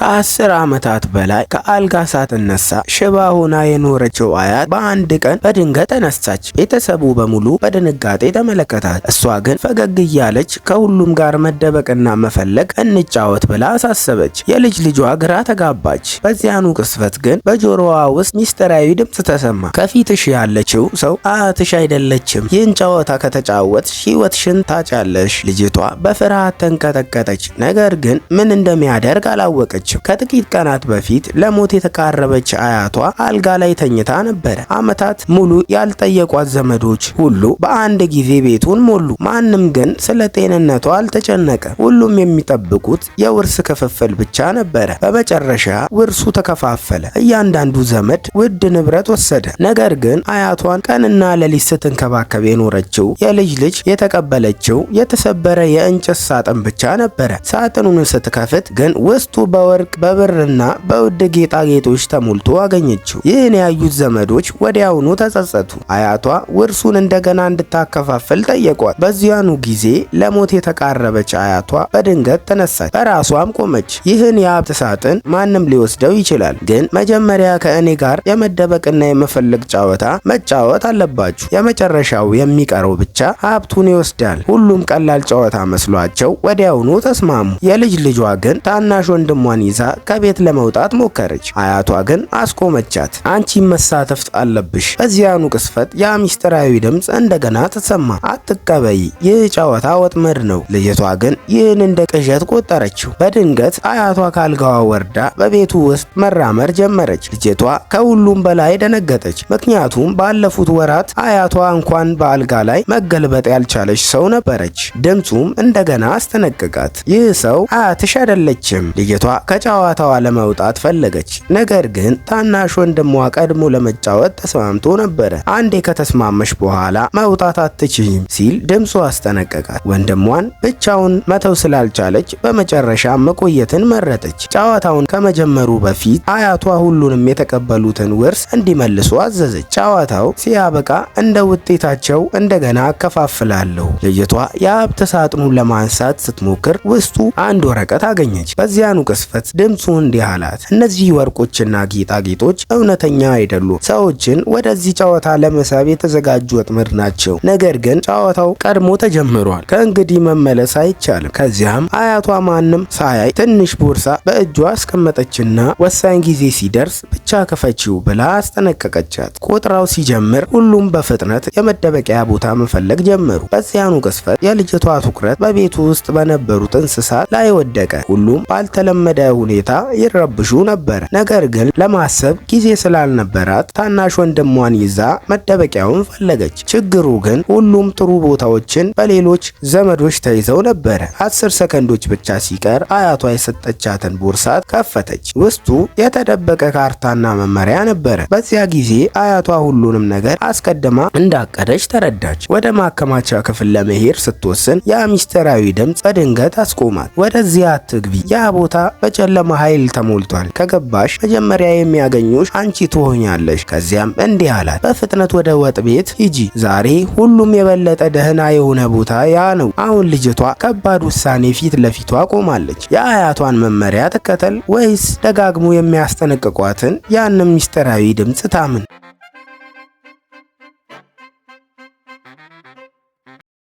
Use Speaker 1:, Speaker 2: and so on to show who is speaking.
Speaker 1: ከ10 ዓመታት በላይ ከአልጋ ሳትነሳ ሽባ ሆና የኖረችው አያት በአንድ ቀን በድንገት ተነሳች። ቤተሰቡ በሙሉ በድንጋጤ ተመለከታት። እሷ ግን ፈገግ እያለች ከሁሉም ጋር መደበቅና መፈለግ እንጫወት ብላ አሳሰበች። የልጅ ልጇ ግራ ተጋባች። በዚያኑ ቅስፈት ግን በጆሮዋ ውስጥ ሚስጥራዊ ድምፅ ተሰማ። ከፊትሽ ያለችው ሰው አያትሽ አይደለችም። ይህን ጨዋታ ከተጫወትሽ ሕይወትሽን ታጫለሽ። ልጅቷ በፍርሃት ተንቀጠቀጠች። ነገር ግን ምን እንደሚያደርግ አላወቀችም። ከጥቂት ቀናት በፊት ለሞት የተቃረበች አያቷ አልጋ ላይ ተኝታ ነበረ። ዓመታት ሙሉ ያልጠየቋት ዘመዶች ሁሉ በአንድ ጊዜ ቤቱን ሞሉ። ማንም ግን ስለ ጤንነቷ አልተጨነቀ። ሁሉም የሚጠብቁት የውርስ ክፍፍል ብቻ ነበረ። በመጨረሻ ውርሱ ተከፋፈለ። እያንዳንዱ ዘመድ ውድ ንብረት ወሰደ። ነገር ግን አያቷን ቀንና ሌሊት ስትንከባከብ የኖረችው የልጅ ልጅ የተቀበለችው የተሰበረ የእንጨት ሳጥን ብቻ ነበረ። ሳጥኑን ስትከፍት ግን ውስጡ በወርቅ በብርና በውድ ጌጣጌጦች ተሞልቶ አገኘችው። ይህን ያዩት ዘመዶች ወዲያውኑ ተጸጸቱ። አያቷ ውርሱን እንደገና እንድታከፋፍል ጠየቋት። በዚያኑ ጊዜ ለሞት የተቃረበች አያቷ በድንገት ተነሳች። በራሷም ቆመች። ይህን የሀብት ሳጥን ማንም ሊወስደው ይችላል፣ ግን መጀመሪያ ከእኔ ጋር የመደበቅና የመፈለግ ጨዋታ መጫወት አለባችሁ። የመጨረሻው የሚቀረው ብቻ ሀብቱን ይወስዳል። ሁሉም ቀላል ጨዋታ መስሏቸው ወዲያውኑ ተስማሙ። የልጅ ልጇ ግን ታናሽ ወንድሟን ይዛ ከቤት ለመውጣት ሞከረች። አያቷ ግን አስቆመቻት። አንቺ መሳተፍ አለብሽ። በዚያኑ ቅስፈት ያ ሚስጥራዊ ድምፅ እንደገና ተሰማ። አትቀበይ፣ ይህ ጨዋታ ወጥመድ ነው። ልጅቷ ግን ይህን እንደ ቅዠት ቆጠረችው። በድንገት አያቷ ካልጋዋ ወርዳ በቤቱ ውስጥ መራመድ ጀመረች። ልጅቷ ከሁሉም በላይ ደነገጠች። ምክንያቱም ባለፉት ወራት አያቷ እንኳን በአልጋ ላይ መገልበጥ ያልቻለች ሰው ነበረች። ድምፁም እንደገና አስጠነቀቃት። ይህ ሰው አያትሽ አይደለችም። ልጅቷ ከጨዋታዋ ለመውጣት ፈለገች። ነገር ግን ታናሽ ወንድሟ ቀድሞ ለመጫወት ተስማምቶ ነበረ። አንዴ ከተስማመሽ በኋላ መውጣት አትችይም ሲል ድምፁ አስጠነቀቃት። ወንድሟን ብቻውን መተው ስላልቻለች በመጨረሻ መቆየትን መረጠች። ጨዋታውን ከመጀመሩ በፊት አያቷ ሁሉንም የተቀበሉትን ውርስ እንዲመልሱ አዘዘች። ጨዋታው ሲያበቃ እንደ ውጤታቸው እንደገና አከፋፍላለሁ። ልጅቷ የሀብት ሳጥኑን ለማንሳት ስትሞክር ውስጡ አንድ ወረቀት አገኘች። በዚያኑ ቅስፈት ድምፁ እንዲህ አላት፣ እነዚህ ወርቆችና ጌጣጌጦች እውነተኛ አይደሉም። ሰዎችን ወደዚህ ጨዋታ ለመሳብ የተዘጋጁ ወጥመድ ናቸው። ነገር ግን ጨዋታው ቀድሞ ተጀምሯል። ከእንግዲህ መመለስ አይቻልም። ከዚያም አያቷ ማንም ሳያይ ትንሽ ቦርሳ በእጇ አስቀመጠችና ወሳኝ ጊዜ ሲደርስ ብቻ ክፈቺው ብላ አስጠነቀቀቻት። ቆጥራው ሲጀምር ሁሉም በፍጥነት የመደበቂያ ቦታ መፈለግ ጀመሩ። በዚያኑ ቅስፈት የልጅቷ ትኩረት በቤቱ ውስጥ በነበሩት እንስሳት ላይ ወደቀ። ሁሉም ባልተለመደ ሁኔታ ይረብሹ ነበር። ነገር ግን ለማሰብ ጊዜ ስላልነበራት ታናሽ ወንድሟን ይዛ መደበቂያውን ፈለገች። ችግሩ ግን ሁሉም ጥሩ ቦታዎችን በሌሎች ዘመዶች ተይዘው ነበረ። 10 ሰከንዶች ብቻ ሲቀር አያቷ የሰጠቻትን ቦርሳ ከፈተች። ውስጡ የተደበቀ ካርታና መመሪያ ነበረ። በዚያ ጊዜ አያቷ ሁሉንም ነገር አስቀድማ እንዳቀደች ተረዳች። ወደ ማከማቻ ክፍል ለመሄድ ስትወስን ያ ሚስጥራዊ ድምፅ በድንገት አስቆማት። ወደዚያ አትግቢ፣ ያ ቦታ በጨለማ ኃይል ተሞልቷል። ከገባሽ መጀመሪያ የሚያገኙሽ አንቺ ትሆኛለሽ። ከዚያም እንዲህ አላት፣ በፍጥነት ወደ ወጥ ቤት ሂጂ። ዛሬ ሁሉም የበለጠ ደህና የሆነ ቦታ ያ ነው። አሁን ልጅቷ ከባድ ውሳኔ ፊት ለፊቷ ቆማለች። የአያቷን መመሪያ ትከተል ወይስ ደጋግሞ የሚያስጠነቅቋትን ያንን ሚስጥራዊ ድምፅ ታምን?